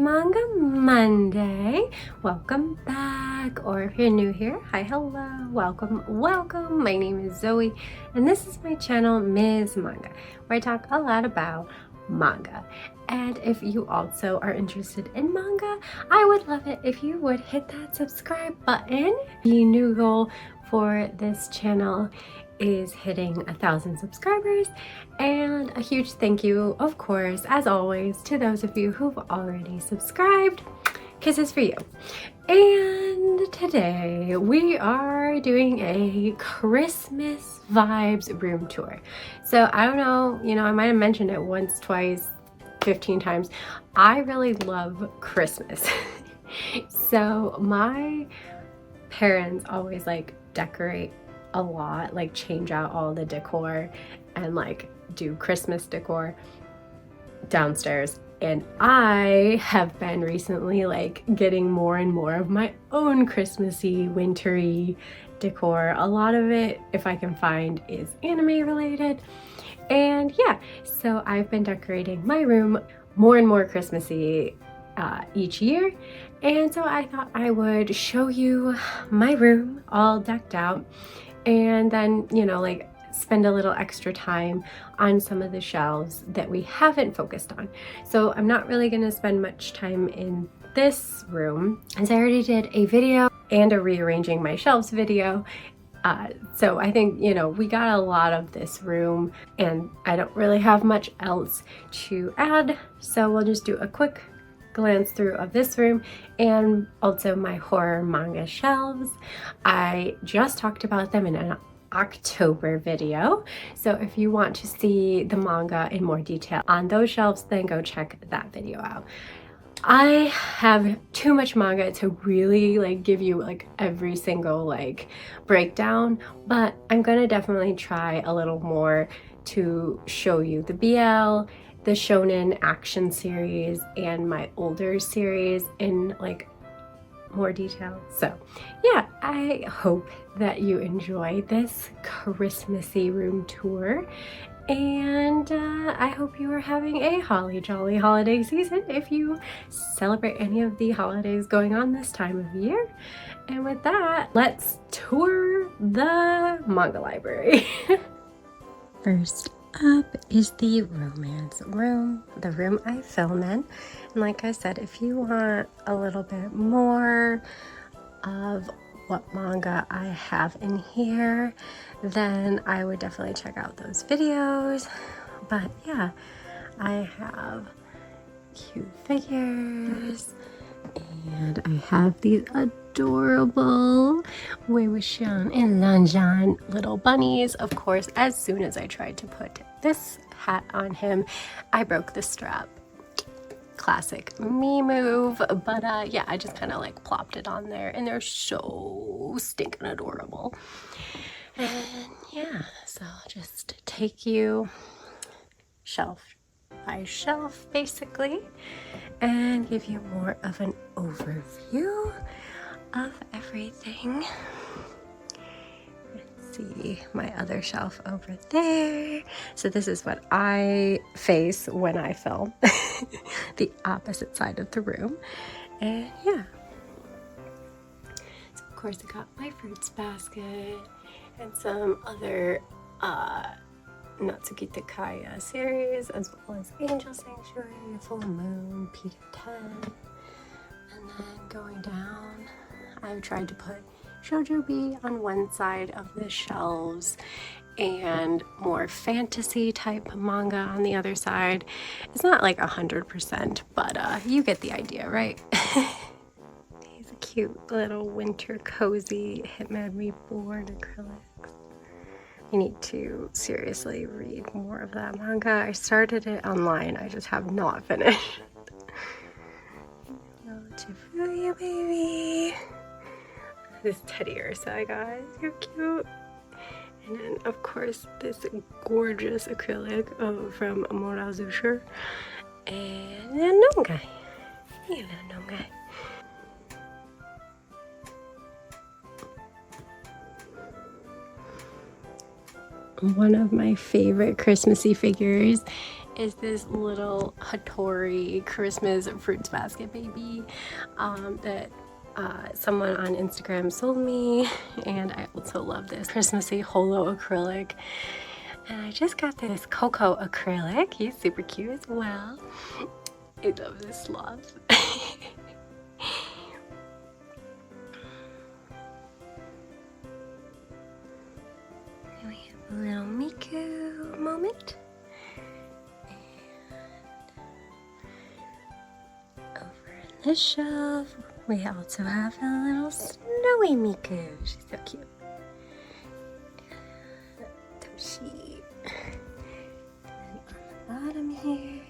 Manga Monday. Welcome back, or if you're new here, hi, hello, welcome. My name is Zoe, and this is my channel, Ms. Manga, where I talk a lot about manga. And if you also are interested in manga, I would love it if you would hit that subscribe button. The new goal for this channel is hitting 1,000 subscribers, and a huge thank you, of course, as always, to those of you who've already subscribed. Kisses for you. And today we are doing a Christmas vibes room tour. So I don't know, I might have mentioned it once, twice, 15 times. I really love Christmas. So my parents always decorate a lot, change out all the decor and do Christmas decor downstairs. And I have been recently getting more and more of my own Christmassy, wintry decor. A lot of it, if I can find, is anime related. And yeah, so I've been decorating my room more and more Christmassy each year. And so I thought I would show you my room all decked out, and then, spend a little extra time on some of the shelves that we haven't focused on. So I'm not really gonna spend much time in this room, as I already did a video and a rearranging my shelves video. So I think, we got a lot of this room, and I don't really have much else to add. So we'll just do a quick glance through of this room and also my horror manga shelves. I just talked about them in an October video, so if you want to see the manga in more detail on those shelves, then go check that video out. I have too much manga to really give you every single breakdown, but I'm gonna definitely try a little more to show you the BL, the Shonen action series, and my older series in more detail. So yeah, I hope that you enjoy this Christmassy room tour, and I hope you are having a holly jolly holiday season if you celebrate any of the holidays going on this time of year. And with that, let's tour the manga library. First up is the romance room, the room I film in. And like I said, if you want a little bit more of what manga I have in here, then I would definitely check out those videos. But yeah, I have cute figures, and I have these adorable Wei Wuxian and Lanjan little bunnies. Of course, as soon as I tried to put this hat on him, I broke the strap. Classic me move, but yeah, I just kind of plopped it on there, and they're so stinking adorable. And yeah, so I'll just take you shelf by shelf basically and give you more of an overview of everything. Let's see my other shelf over there. So this is what I face when I film, the opposite side of the room. And yeah, so of course I got my fruits basket and some other Natsukita Kaya series, as well as Angel Sanctuary, Full Moon, Peter 10. And then going down, I've tried to put Shoujo B on one side of the shelves and more fantasy type manga on the other side. It's not 100%, but you get the idea, right? These cute little winter cozy Hitman Reborn acrylics. I need to seriously read more of that manga. I started it online, I just have not finished. Hello to Fuya, baby. This teddy ursa I got, so cute. And then of course this gorgeous acrylic from Amora Zusher. And then Nongai. Hey, little Nongai. One of my favorite Christmassy figures is this little Hattori Christmas fruits basket baby that someone on Instagram sold me, and I also love this Christmassy holo acrylic. And I just got this cocoa acrylic. He's super cute as well. I love this sloth. And we have a little Miku moment. And over on this shelf, we also have a little snowy Miku. She's so cute. Toshi. And on the bottom here.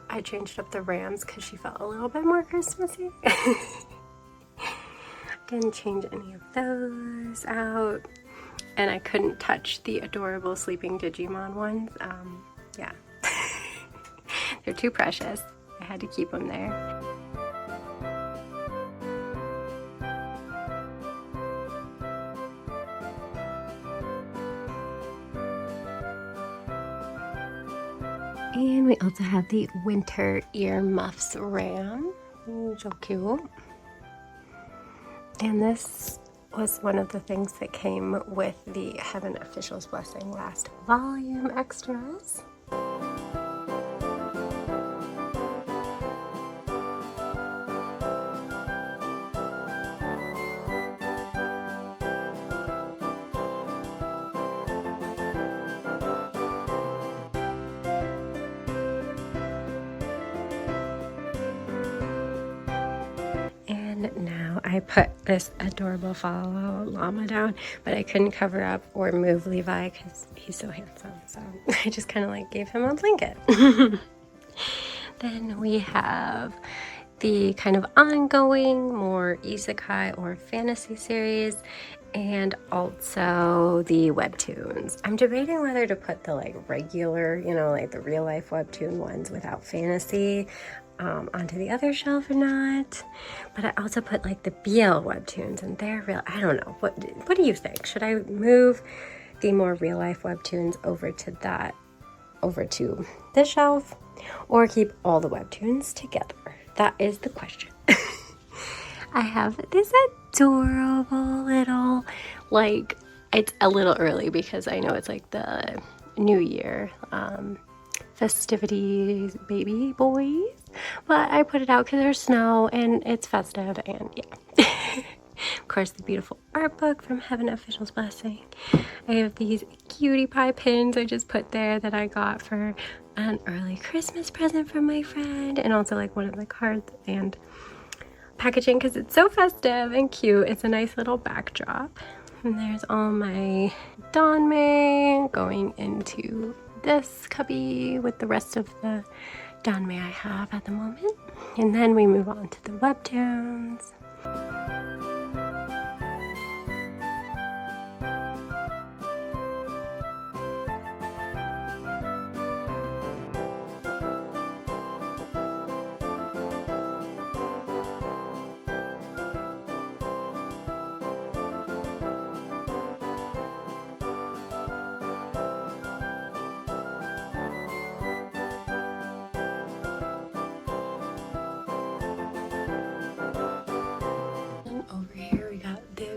I changed up the rams because she felt a little bit more Christmassy. Didn't change any of those out, and I couldn't touch the adorable sleeping Digimon ones. Yeah, they're too precious. I had to keep them there. And we also have the winter earmuffs ram. So cute. And this was one of the things that came with the Heaven Official's Blessing last volume extras. Now I put this adorable follow llama down, but I couldn't cover up or move Levi because he's so handsome, so I just kind of like gave him a blanket. Then we have the kind of ongoing, more isekai or fantasy series, and also the webtoons. I'm debating whether to put the like regular, you know, like the real life webtoon ones without fantasy onto the other shelf or not. But I also put like the BL webtoons, and they're real. I don't know. What do you think? Should I move the more real life webtoons over to this shelf, or keep all the webtoons together? That is the question. I have this adorable little, like, it's a little early because I know it's like the New Year festivities baby boys, but I put it out because there's snow and it's festive, and yeah. Of course, the beautiful art book from Heaven Official's Blessing. I have these cutie pie pins I just put there that I got for an early Christmas present from my friend, and also like one of the cards and packaging because it's so festive and cute. It's a nice little backdrop. And there's all my Danmei going into this cubby with the rest of the Danmei I have at the moment. And then we move on to the webtoons.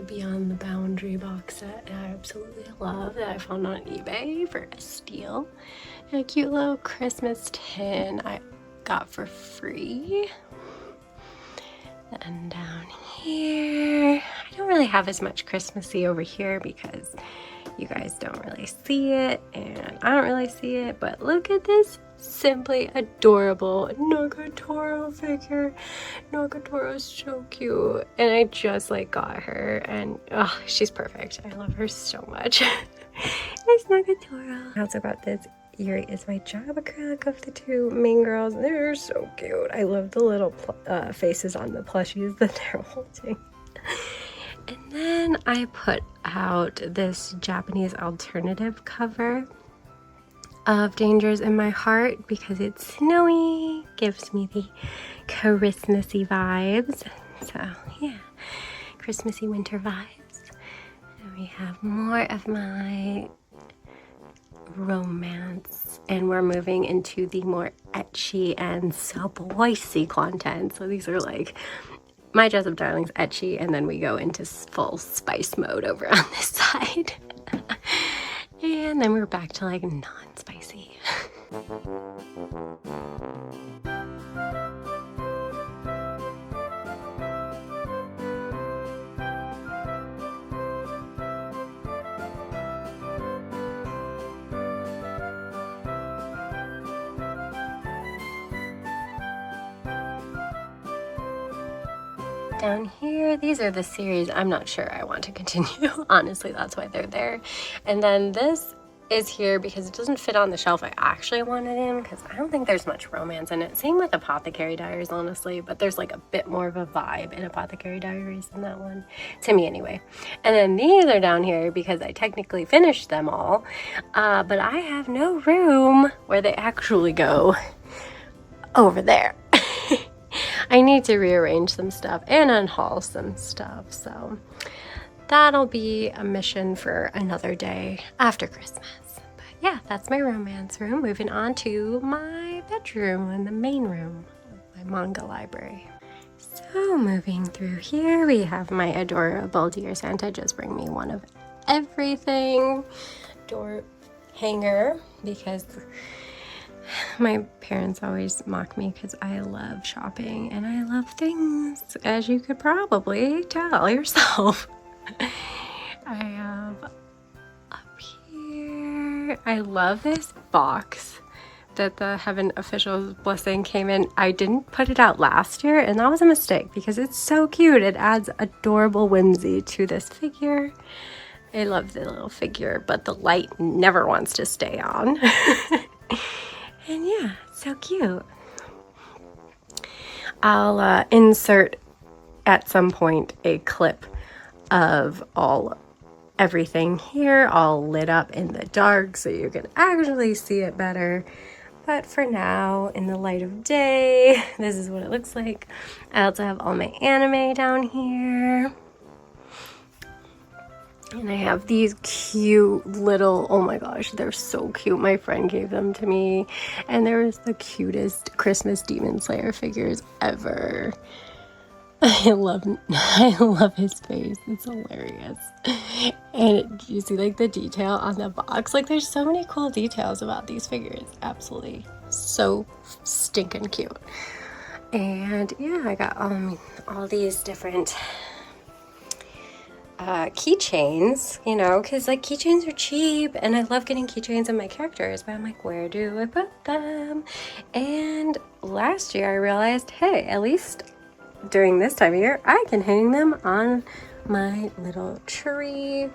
Beyond the Boundary box set that I absolutely love, that I found on eBay for a steal. And a cute little Christmas tin I got for free. And down here, I don't really have as much Christmassy over here because you guys don't really see it and I don't really see it, but look at this simply adorable Nagatoro figure. Nagatoro is so cute, and I just like got her, and oh, she's perfect. I love her so much. Nice Nagatoro. I also got this Yuri is my job acrylic of the two main girls. They're so cute. I love the little faces on the plushies that they're holding. And then I put out this Japanese alternative cover of Dangers in My Heart because it's snowy, gives me the Christmassy vibes. So yeah, Christmassy winter vibes. And we have more of my romance, and we're moving into the more ecchi and spicy content. So these are like my Dress Up Darling's ecchi, and then we go into full spice mode over on this side. And then we're back to like non-spicy. Down here, these are the series I'm not sure I want to continue. Honestly, that's why they're there. And then this is here because it doesn't fit on the shelf I actually wanted in, because I don't think there's much romance in it. Same with Apothecary Diaries, honestly, but there's like a bit more of a vibe in Apothecary Diaries than that one, to me anyway. And then these are down here because I technically finished them all, but I have no room where they actually go over there. I need to rearrange some stuff and unhaul some stuff, so that'll be a mission for another day after Christmas. But yeah, that's my romance room. Moving on to my bedroom and the main room of my manga library. So moving through here, we have my adorable Dear Santa, just bring me one of everything door hanger, because my parents always mock me because I love shopping and I love things, as you could probably tell yourself. I have up here, I love this box that the Heaven Official Blessing came in. I didn't put it out last year, and that was a mistake because it's so cute. It adds adorable whimsy to this figure. I love the little figure, but the light never wants to stay on. And yeah, so cute. I'll insert at some point a clip of everything here all lit up in the dark so you can actually see it better. But for now, in the light of day, this is what it looks like. I also have all my anime down here. And I have these cute little, oh my gosh, they're so cute. My friend gave them to me. And they're the cutest Christmas Demon Slayer figures ever. I love his face. It's hilarious. And you see like the detail on the box. Like there's so many cool details about these figures. Absolutely so stinking cute. And yeah, I got all these different keychains, you know, because like keychains are cheap and I love getting keychains of my characters, but I'm like, where do I put them? And last year I realized, hey, at least during this time of year I can hang them on my little tree.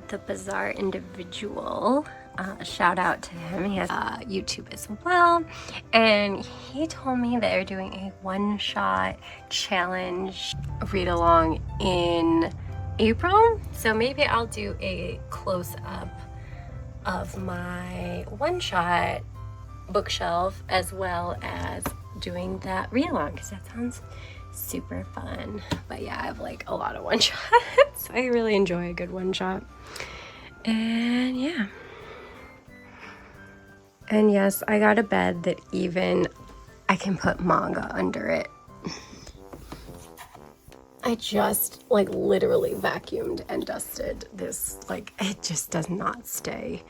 the Bizarre Individual. Shout out to him. He has YouTube as well, and he told me they're doing a one-shot challenge read along in April, so maybe I'll do a close-up of my one-shot bookshelf as well as doing that read along, because that sounds super fun. But yeah, I have like a lot of one-shots. I really enjoy a good one-shot. And yeah. And yes, I got a bed that even I can put manga under it. I just like literally vacuumed and dusted this. Like, it just does not stay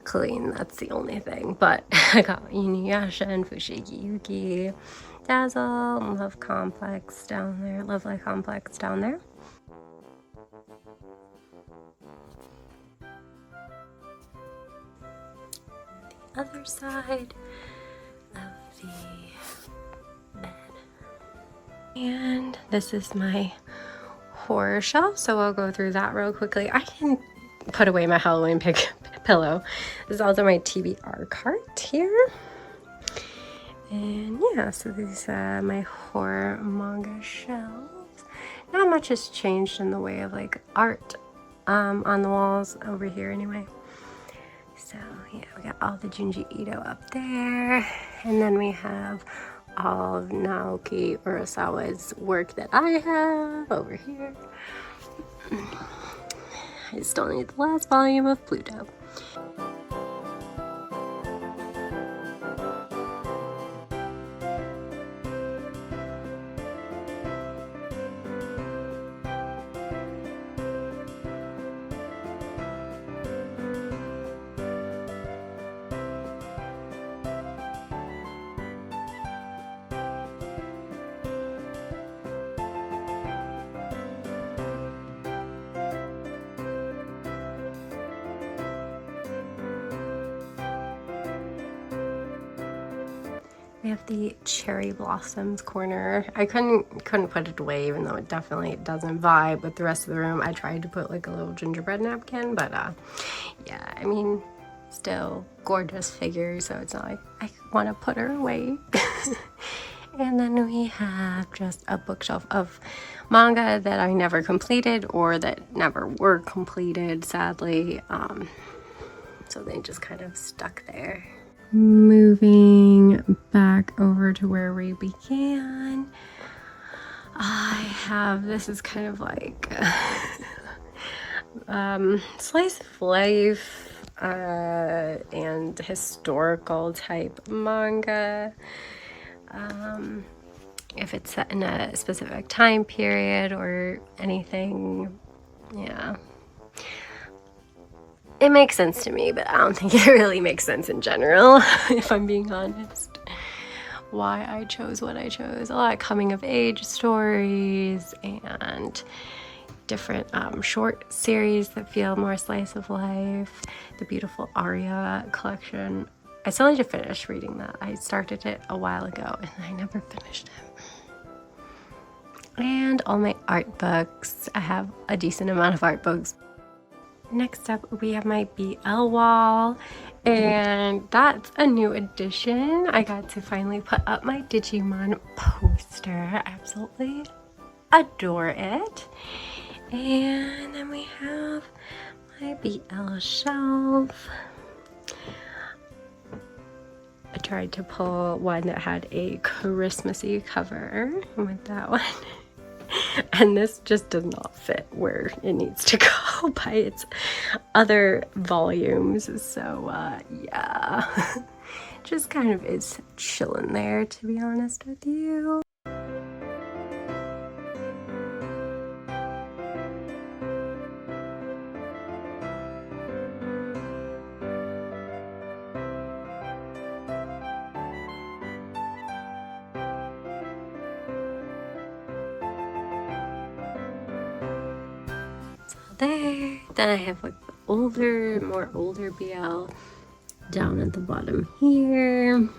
clean. That's the only thing. But I got Inuyasha and Fushigi Yuki, Dazzle, Love Complex down there, Love Life Complex down there. The other side of the bed. And this is my horror shelf, so I'll go through that real quickly. I can put away my Halloween pillow. This is also my TBR cart here. And yeah, so these are my horror manga shelves. Not much has changed in the way of like art on the walls over here anyway. So yeah, we got all the Junji Ito up there, and then we have all of Naoki Urasawa's work that I have over here. I still need the last volume of Pluto. We have the cherry blossoms corner. I couldn't put it away, even though it definitely doesn't vibe with the rest of the room. I tried to put like a little gingerbread napkin, but yeah, I mean, still gorgeous figure, so it's not like I want to put her away. And then we have just a bookshelf of manga that I never completed or that never were completed, sadly. So they just kind of stuck there. Moving back over to where we began, I have, this is kind of like slice of life and historical type manga. If it's set in a specific time period or anything, yeah. It makes sense to me, but I don't think it really makes sense in general, if I'm being honest. Why I chose what I chose. A lot of coming of age stories and different short series that feel more slice of life. The beautiful Aria collection. I still need to finish reading that. I started it a while ago and I never finished it. And all my art books. I have a decent amount of art books. Next up, we have my BL wall, and that's a new addition. I got to finally put up my Digimon poster. I absolutely adore it. And then we have my BL shelf. I tried to pull one that had a Christmassy cover. I went that one. And this just does not fit where it needs to go by its other volumes. So yeah, just kind of is chilling there, to be honest with you. There. Then I have like the more older BL down at the bottom here. And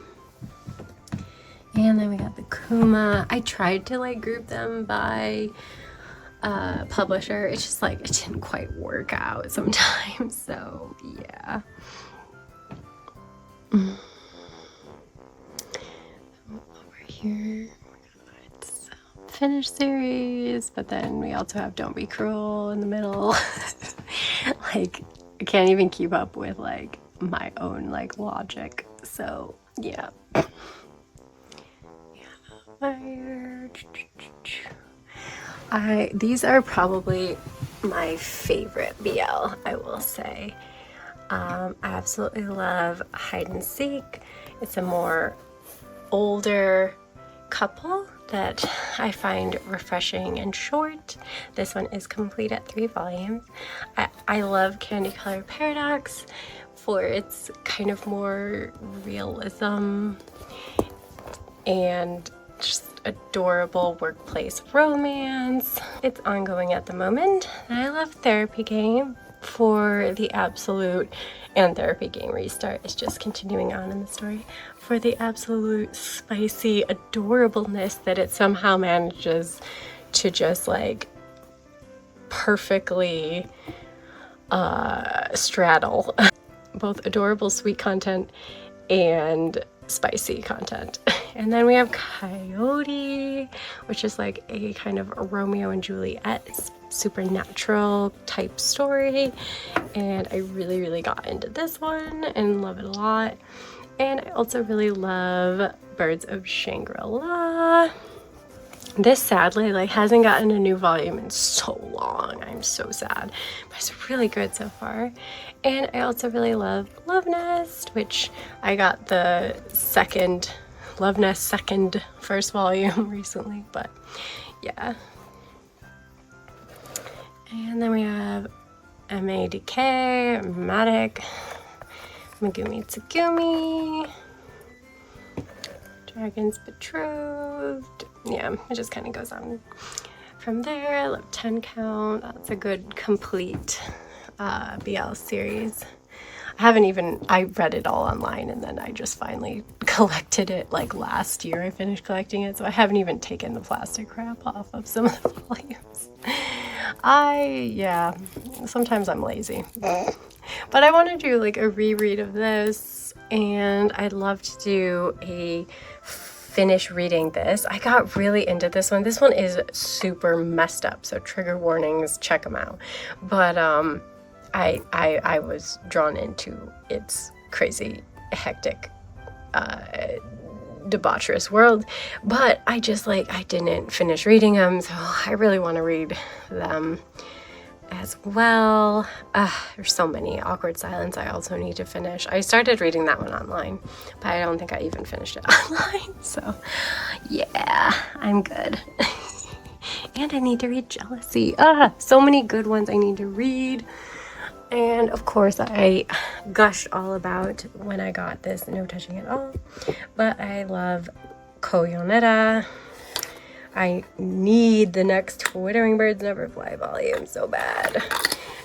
then we got the Kuma. I tried to like group them by publisher. It's just like it didn't quite work out sometimes. So yeah. Over here, it's finished series, but then we also have Don't Be Cruel in the middle. Like I can't even keep up with like my own like logic. So yeah. These are probably my favorite BL, I will say. I absolutely love Hide and Seek. It's a more older couple that I find refreshing and short. This one is complete at 3 volumes. I love Candy Color Paradox for its kind of more realism and just adorable workplace romance. It's ongoing at the moment. And I love Therapy Game for the absolute, and Therapy Game Restart is just continuing on in the story, for the absolute spicy adorableness that it somehow manages to just like perfectly straddle both adorable sweet content and spicy content. And then we have Coyote, which is like a kind of a Romeo and Juliet supernatural type story, and I really got into this one and love it a lot. And I also really love Birds of Shangri-La. This sadly like hasn't gotten a new volume in so long. I'm so sad, but it's really good so far. And I also really love Love Nest, which I got the second Love Nest second first volume recently, but yeah. And then we have MADK, Matic, Megumi Tsugumi, Dragon's Betrothed. Yeah, it just kind of goes on from there. I love 10 Count. That's a good complete BL series. I read it all online and then I just finally collected it like last year. I finished collecting it, so I haven't even taken the plastic wrap off of some of the volumes. Yeah, sometimes I'm lazy. But I want to do like a reread of this, and I'd love to do a finish reading this. I got really into this one. This one is super messed up, so trigger warnings, check them out. But I was drawn into its crazy, hectic, debaucherous world, but I didn't finish reading them, so I really want to read them as well. There's so many. Awkward Silence I also need to finish. I started reading that one online, but I don't think I even finished it online, so yeah, I'm good. And I need to read Jealousy. So many good ones I need to read. And of course I gushed all about when I got this No Touching at All, but I love Koyoneta. I need the next Twittering Birds Never Fly volume so bad.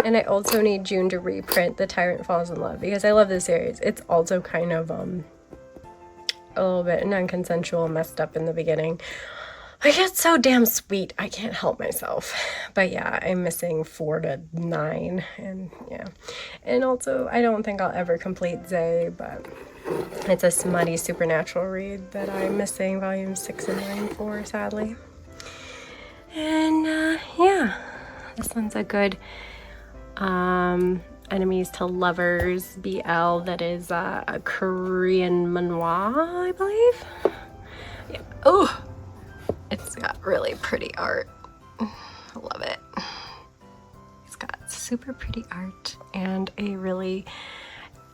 And I also need June to reprint The Tyrant Falls in Love because I love this series. It's also kind of a little bit non-consensual, messed up in the beginning. I get so damn sweet, I can't help myself. But yeah, I'm missing 4 to 9, and yeah. And also, I don't think I'll ever complete Zay, but it's a smutty supernatural read that I'm missing volumes 6 and 9 for, sadly. And yeah, this one's a good enemies to lovers BL that is a Korean manhwa, I believe. Yeah. Oh! It's got really pretty art. I love it. It's got super pretty art and a really,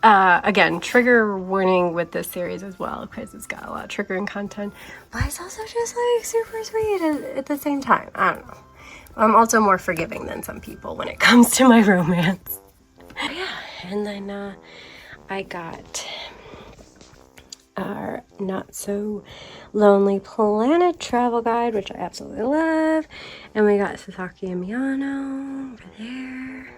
again, trigger warning with this series as well because it's got a lot of triggering content, but it's also just like super sweet at the same time. I don't know. I'm also more forgiving than some people when it comes to my romance. Yeah, and then I got our Not So Lonely Planet travel guide, which I absolutely love, and we got Sasaki and Miyano over there.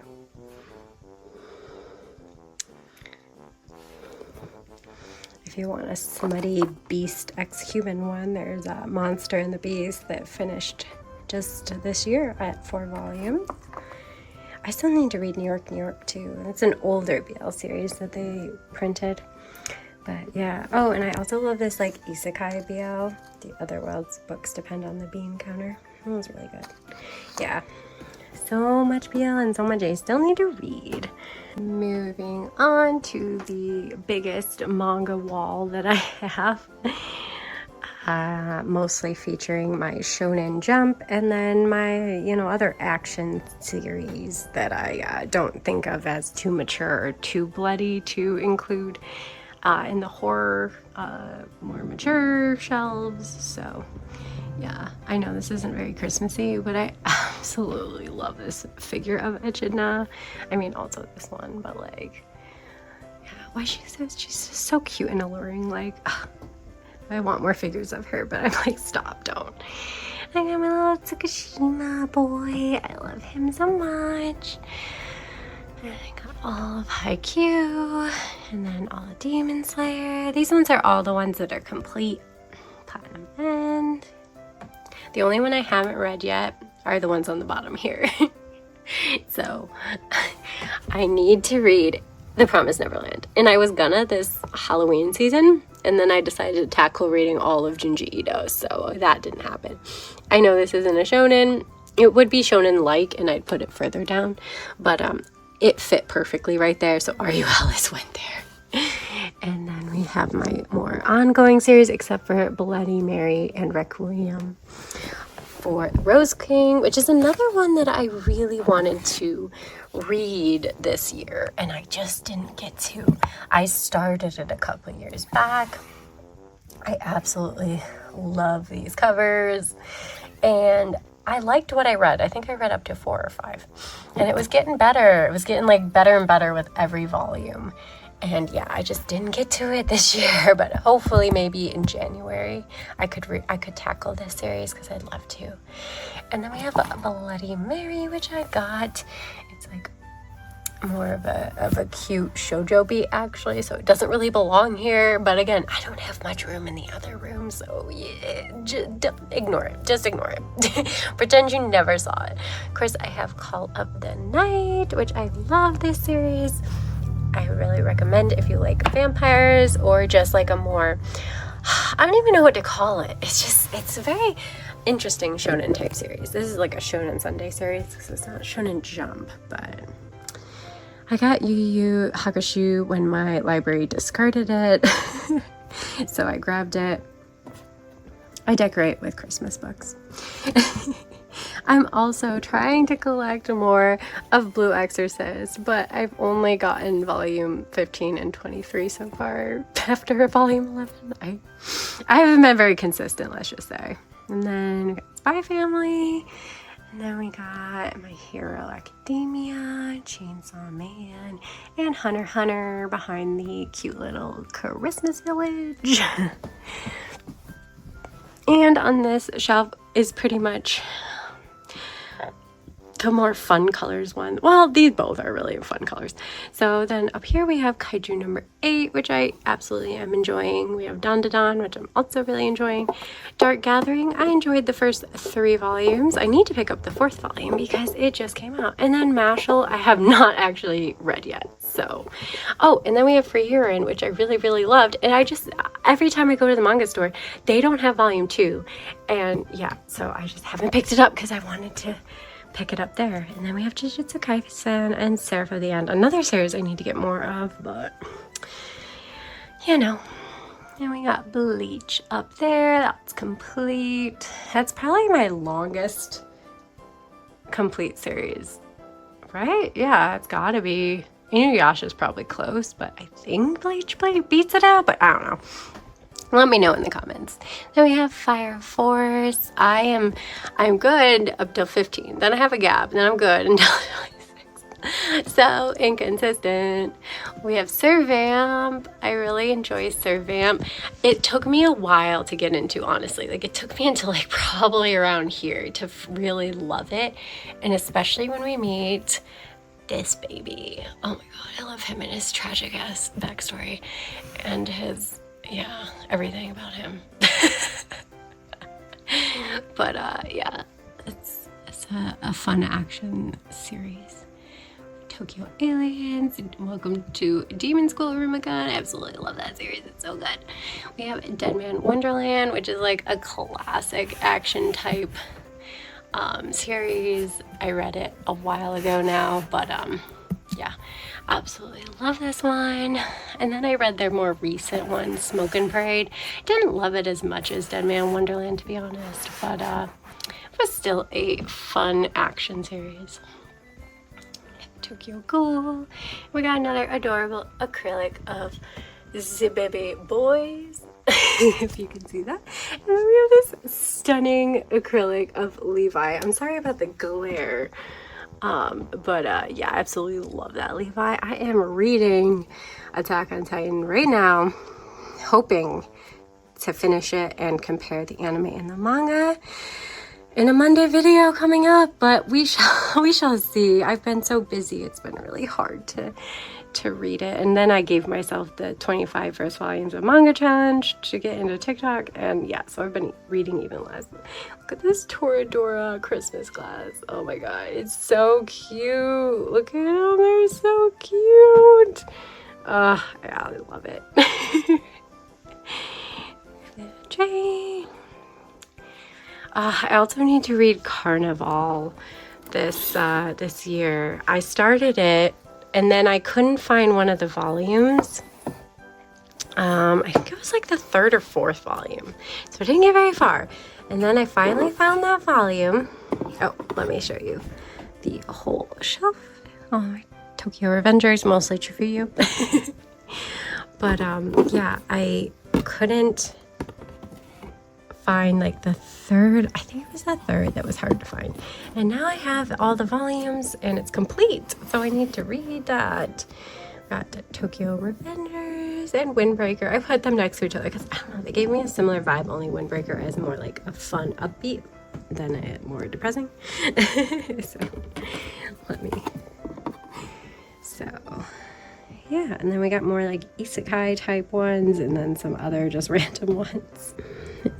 If you want a smutty beast ex-human one, there's a Monster and the Beast that finished just this year at 4 volumes. I still need to read New York, New York too. It's an older BL series that they printed. But yeah. Oh, and I also love this like Isekai BL. The Other Worlds books depend on the bean counter. That was really good. Yeah. So much BL and so much I still need to read. Moving on to the biggest manga wall that I have. Mostly featuring my Shonen Jump and then my, other action series that I don't think of as too mature or too bloody to include in the horror, more mature shelves. So yeah, I know this isn't very Christmassy, but I absolutely love this figure of Echidna. I mean, also this one, but like, yeah, why she's just so cute and alluring. Like, I want more figures of her, but I'm like, stop, don't. I got my little Tsukishima boy. I love him so much. And I got all of Haikyuu, and then all of Demon Slayer. These ones are all the ones that are complete. Platinum End. The only one I haven't read yet are the ones on the bottom here. So I need to read The Promised Neverland. And I was gonna this Halloween season, and then I decided to tackle reading all of Junji Ito, so that didn't happen. I know this isn't a shonen. It would be shonen-like, and I'd put it further down, but it fit perfectly right there, so RU Alice went there. And then we have my more ongoing series, except for Bloody Mary and Requiem for Rose King, which is another one that I really wanted to read this year, and I just didn't get to. I started it a couple years back. I absolutely love these covers, and I liked what I read. I think I read up to 4 or 5, and it was getting better. It was getting like better and better with every volume. And yeah, I just didn't get to it this year, but hopefully maybe in January I could tackle this series because I'd love to. And then we have a Bloody Mary, which I got. It's like more of a cute shoujo beat actually, so it doesn't really belong here. But again, I don't have much room in the other room, so yeah, ignore it. Just ignore it. Pretend you never saw it. Of course, I have Call of the Night, which I love this series. I really recommend if you like vampires or just like a more, I don't even know what to call it. It's a very interesting shonen type series. This is like a Shonen Sunday series because it's not Shonen Jump, but I got Yu Yu Hakusho when my library discarded it. So I grabbed it. I decorate with Christmas books. I'm also trying to collect more of Blue Exorcist, but I've only gotten volume 15 and 23 so far after volume 11. I haven't been very consistent, let's just say. And then we got Spy Family, and then we got My Hero Academia, Chainsaw Man, and Hunter x Hunter behind the cute little Christmas village. And on this shelf is pretty much the more fun colors one. Well, these both are really fun colors. So then up here we have Kaiju number 8, which I absolutely am enjoying. We have Dandadan, which I'm also really enjoying. Dark Gathering, I enjoyed the first 3 volumes. I need to pick up the 4th volume because it just came out. And then Mashal, I have not actually read yet. So, oh, and then we have Free Urine, which I really, really loved. And I just, every time I go to the manga store, they don't have volume 2. And yeah, so I just haven't picked it up because I wanted to pick it up there. And then we have Jujutsu Kaisen and Seraph of the End, another series I need to get more of, but you know. And we got Bleach up there. That's complete. That's probably my longest complete series, right? Yeah, it's gotta be. Inuyasha's probably close, but I think Bleach beats it out, but I don't know. Let me know in the comments. Then we have Fire Force. I'm good up till 15. Then I have a gap, and then I'm good until 26. So inconsistent. We have Servamp. I really enjoy Servamp. It took me a while to get into, honestly. Like, it took me until like probably around here to really love it. And especially when we meet this baby. Oh my god, I love him and his tragic ass backstory and his, yeah, everything about him. But yeah, it's a fun action series. Tokyo Aliens, welcome to Demon School Rumagon. I absolutely love that series, it's so good. We have Dead Man Wonderland, which is like a classic action type series. I read it a while ago now, but yeah, absolutely love this one. And then I read their more recent one, Smoke and Parade. Didn't love it as much as Dead Man Wonderland, to be honest, but it was still a fun action series. Tokyo Ghoul. We got another adorable acrylic of the baby boys, if you can see that. And then we have this stunning acrylic of Levi. I'm sorry about the glare, but yeah, I absolutely love that Levi. I am reading Attack on Titan right now, hoping to finish it and compare the anime and the manga in a Monday video coming up, but we shall see. I've been so busy, it's been really hard to read it. And then I gave myself the 25 first volumes of manga challenge to get into TikTok, and yeah, so I've been reading even less. Look at this Toradora Christmas glass. Oh my god, it's so cute. Look at them, they're so cute. Yeah, I love it. Jay. I also need to read Carnival this year. I started it and then I couldn't find one of the volumes. I think it was like the 3rd or 4th volume, so I didn't get very far. And then I finally found that volume. Oh, let me show you the whole shelf. Oh, my Tokyo Revengers, mostly true for you. But yeah, I couldn't find like the 3rd. I think it was that 3rd that was hard to find, and now I have all the volumes and it's complete, so I need to read that. Got the Tokyo Revengers and Windbreaker. I put them next to each other because I don't know, they gave me a similar vibe, only Windbreaker is more like a fun upbeat than a more depressing. So let me, so yeah, and then we got more like isekai type ones and then some other just random ones.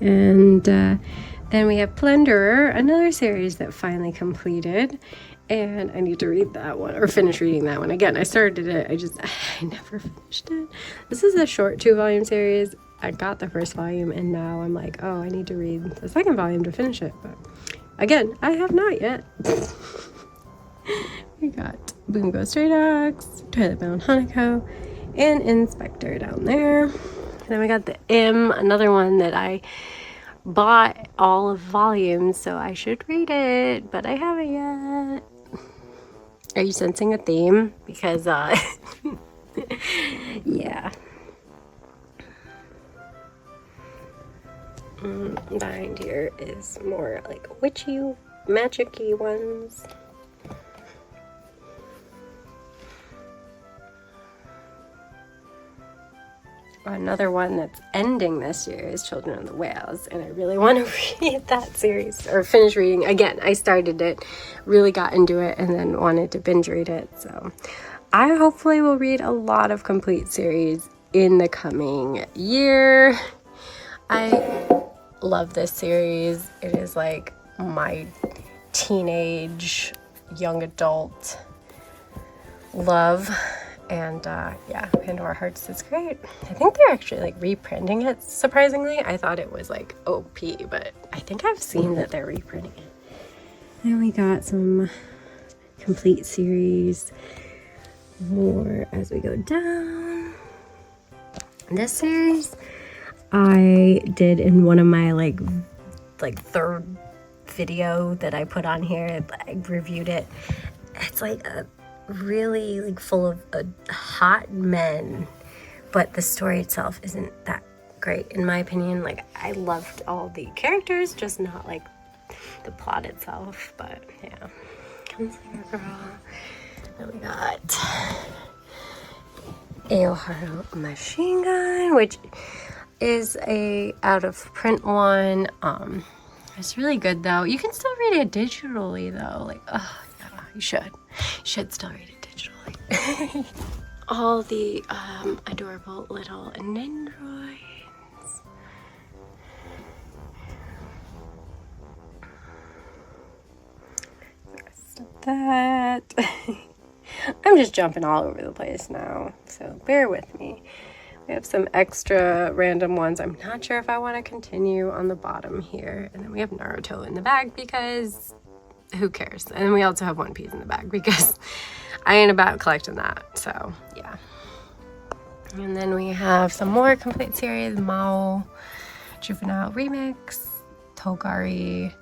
And then we have Plunderer, another series that finally completed, and I need to read that one, or finish reading that one. Again, I started it, I never finished it. This is a short 2-volume series. I got the 1st volume and now I'm like, oh, I need to read the 2nd volume to finish it, but again, I have not yet. We got Bungo Stray Dogs, Twilight Bound Hanako, and Inspector down there. Then we got the M, another one that I bought all of volumes, so I should read it, but I haven't yet. Are you sensing a theme? Because, yeah. Behind here is more like witchy, magic-y ones. Another one that's ending this year is Children of the Whales, and I really want to read that series, or finish reading. Again, I started it, really got into it, and then wanted to binge read it, so I hopefully will read a lot of complete series in the coming year. I love this series. It is like my teenage, young adult love. And yeah, Pandora Hearts is great. I think they're actually like reprinting it, surprisingly. I thought it was like OP, but I think I've seen that they're reprinting it. Then we got some complete series more as we go down. This series I did in one of my like 3rd video that I put on here. I reviewed it. It's like a really like full of hot men, but the story itself isn't that great in my opinion. Like, I loved all the characters, just not like the plot itself. But yeah, Gunslinger Girl. Then we got Aoharu Machine Gun, which is a out of print one. It's really good though. You can still read it digitally though. Like, oh yeah, you should still read it digitally. All the adorable little Nendroids. that. I'm just jumping all over the place now, so bear with me. We have some extra random ones. I'm not sure if I want to continue on the bottom here. And then we have Naruto in the bag because who cares? And then we also have One Piece in the bag because I ain't about collecting that. So yeah. And then we have some more complete series. Mao, Juvenile Remix, Togari,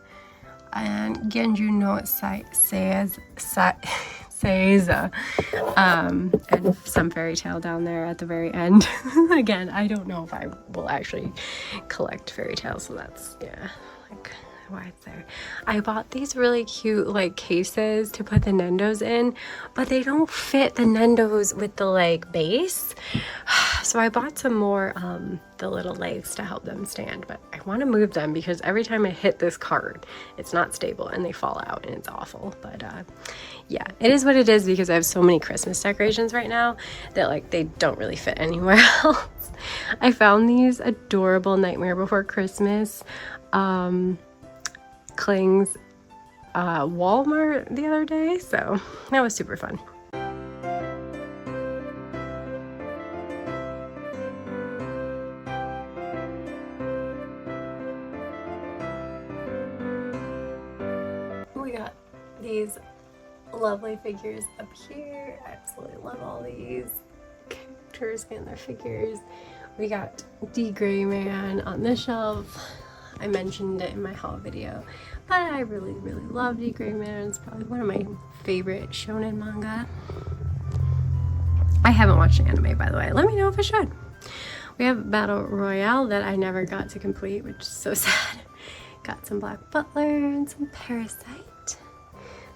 and Genju no Seiza, and some fairy tale down there at the very end. Again, I don't know if I will actually collect fairy tales, so that's, yeah, like why it's there. I bought these really cute like cases to put the Nendos in, but they don't fit the Nendos with the like base. So I bought some more the little legs to help them stand, but I want to move them because every time I hit this card it's not stable and they fall out and it's awful. But yeah, it is what it is because I have so many Christmas decorations right now that like they don't really fit anywhere else. I found these adorable Nightmare Before Christmas Kling's Walmart the other day, so that was super fun. We got these lovely figures up here. I absolutely love all these characters and their figures. We got D Gray Man on this shelf. I mentioned it in my haul video, but I really love D Gray Man. It's probably one of my favorite shonen manga. I haven't watched the anime, by the way. Let me know if I should. We have Battle Royale that I never got to complete, which is so sad. Got some Black Butler and some Parasite.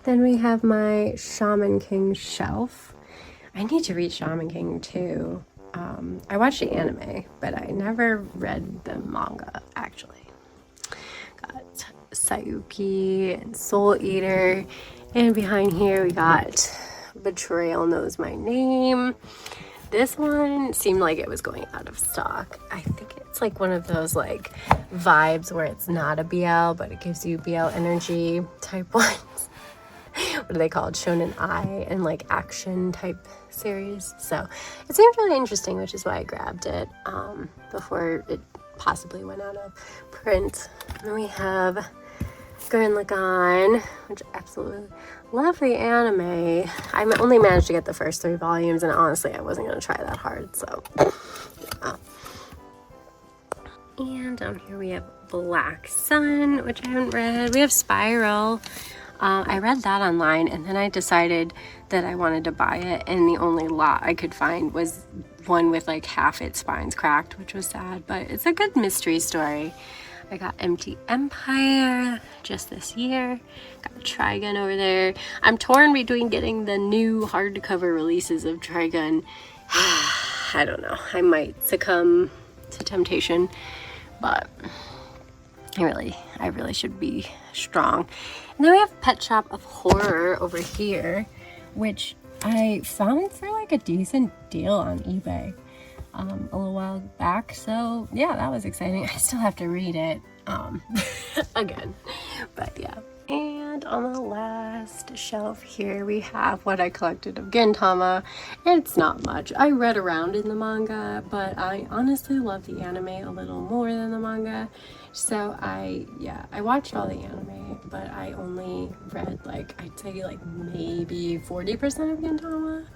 Then we have my Shaman King shelf. I need to read Shaman King too. I watched the anime, but I never read the manga actually. Got Sayuki and Soul Eater, and behind here we got Betrayal Knows My Name. This one seemed like it was going out of stock. I think it's like one of those like vibes where it's not a BL, but it gives you BL energy type ones. What are they called? Shonen I and like action type series. So it seemed really interesting, which is why I grabbed it before it possibly went out of print. And we have Gurren Lagann, which I absolutely love the anime. I only managed to get the first 3 volumes, and honestly I wasn't going to try that hard, so yeah. And down here we have Black Sun, which I haven't read. We have Spiral. I read that online, and then I decided that I wanted to buy it, and the only lot I could find was one with like half its spines cracked, which was sad, but it's a good mystery story. I got Empty Empire just this year. Got Trigun over there. I'm torn between getting the new hardcover releases of Trigun. I don't know. I might succumb to temptation, but I really should be strong. And then we have Pet Shop of Horror over here, which I found for like a decent deal on eBay a little while back. So yeah, that was exciting. I still have to read it again, but yeah. And on the last shelf here we have what I collected of Gintama. It's not much. I read around in the manga, but I honestly love the anime a little more than the manga. So I watched all the anime, but I only read like, I'd say like maybe 40% of Gintama.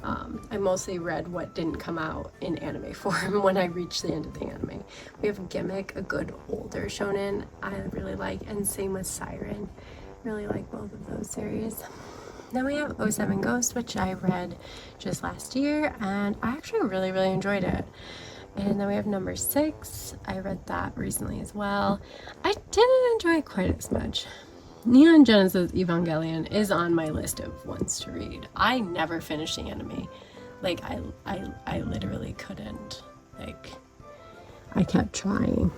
I mostly read what didn't come out in anime form when I reached the end of the anime. We have Gimmick, a good older shonen I really like, and same with Siren. Really like both of those series. Then we have 07 Ghost, which I read just last year, and I actually really enjoyed it. And then we have number 6. I read that recently as well. I didn't enjoy it quite as much. Neon Genesis Evangelion is on my list of ones to read. I never finished the anime. Like, I literally couldn't. Like, I kept trying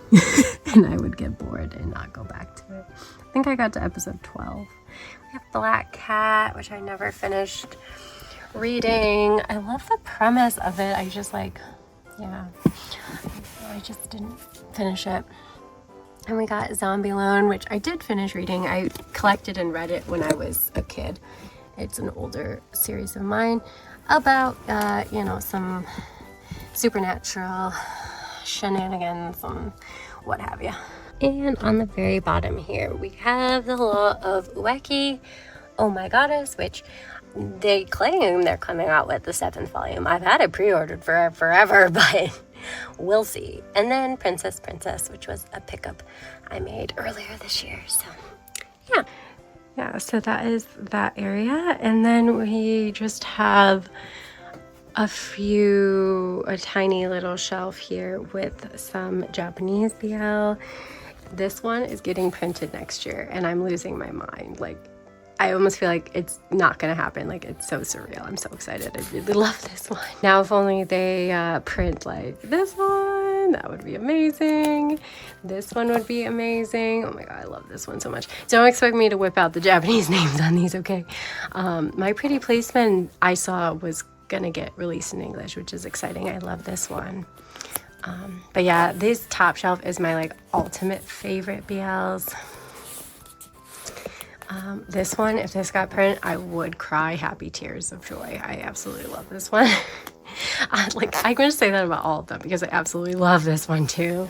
and I would get bored and not go back to it. I think I got to episode 12. We have Black Cat, which I never finished reading. I love the premise of it. I just like, yeah, I just didn't finish it. And we got Zombie Loan, which I did finish reading. I collected and read it when I was a kid. It's an older series of mine about, you know, some supernatural shenanigans and what have you. And on the very bottom here, we have The Law of Ueki, Oh My Goddess, which they claim they're coming out with the 7th volume. I've had it pre-ordered for forever, but we'll see. And then Princess, which was a pickup I made earlier this year. So yeah, so that is that area. And then we just have a tiny little shelf here with some Japanese BL. This one is getting printed next year and I'm losing my mind. Like, I almost feel like it's not gonna happen. Like, it's so surreal. I'm so excited. I really love this one. Now, if only they print like this one, that would be amazing. This one would be amazing. Oh my God, I love this one so much. Don't expect me to whip out the Japanese names on these, okay? My Pretty Policeman I saw was gonna get released in English, which is exciting. I love this one. But yeah, this top shelf is my like ultimate favorite BLs. This one, if this got print, I would cry happy tears of joy. I absolutely love this one. I'm going to say that about all of them because I absolutely love this one too.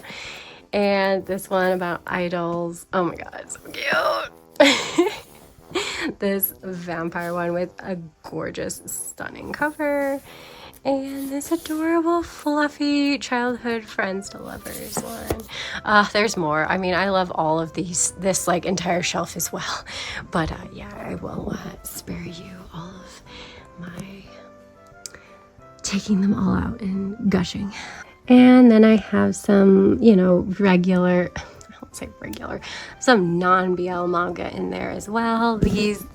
And this one about idols. Oh my God, it's so cute. This vampire one with a gorgeous, stunning cover. And this adorable, fluffy childhood friends to lovers one. There's more. I mean, I love all of this like entire shelf as well. But yeah, I will spare you all of my taking them all out and gushing. And then I have some, you know, some non-BL manga in there as well.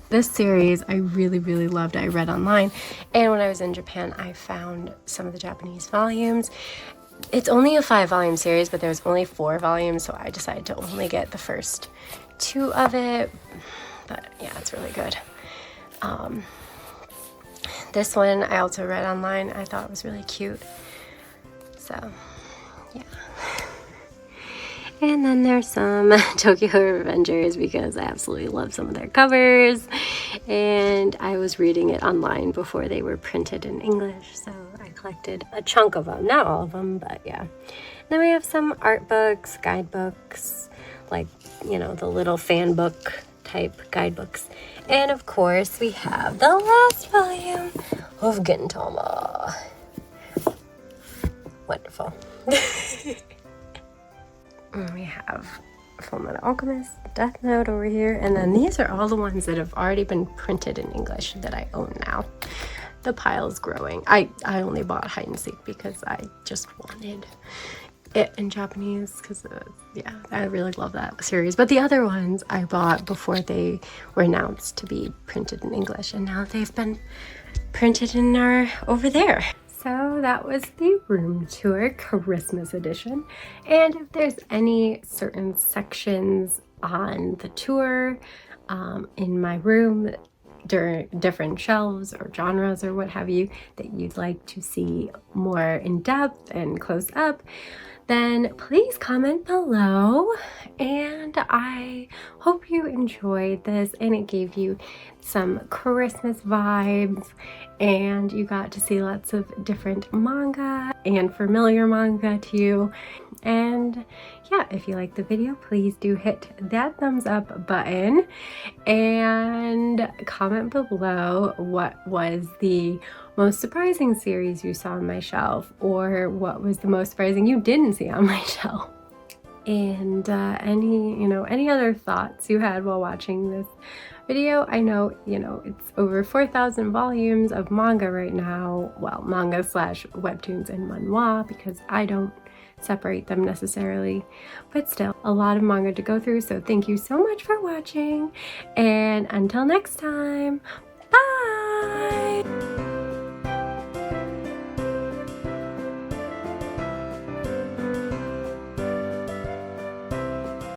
This series I really loved. I read online, and when I was in Japan I found some of the Japanese volumes. It's only a 5-volume series, but there's only 4 volumes, so I decided to only get the first 2 of it. But yeah, it's really good. This one I also read online. I thought it was really cute. So yeah. And then there's some Tokyo Revengers because I absolutely love some of their covers. And I was reading it online before they were printed in English, so I collected a chunk of them. Not all of them, but yeah. Then we have some art books, guidebooks, like, you know, the little fan book type guidebooks. And of course, we have the last volume of Gintama. Wonderful. We have Fullmetal Alchemist, Death Note over here, and then these are all the ones that have already been printed in English that I own now. The pile's growing. I only bought Hide and Seek because I just wanted it in Japanese because yeah, I really love that series. But the other ones I bought before they were announced to be printed in English, and now they've been printed and are over there. So that was the room tour Christmas edition. And if there's any certain sections on the tour in my room, different shelves or genres or what have you, that you'd like to see more in depth and close up, then please comment below. And I hope you enjoyed this and it gave you some Christmas vibes and you got to see lots of different manga and familiar manga too. And yeah, if you liked the video, please do hit that thumbs up button and comment below what was the most surprising series you saw on my shelf, or what was the most surprising you didn't see on my shelf. And any other thoughts you had while watching this video. I know, it's over 4,000 volumes of manga right now. Well, manga / webtoons and manhwa, because I don't separate them necessarily, but still a lot of manga to go through. So thank you so much for watching, and until next time, bye!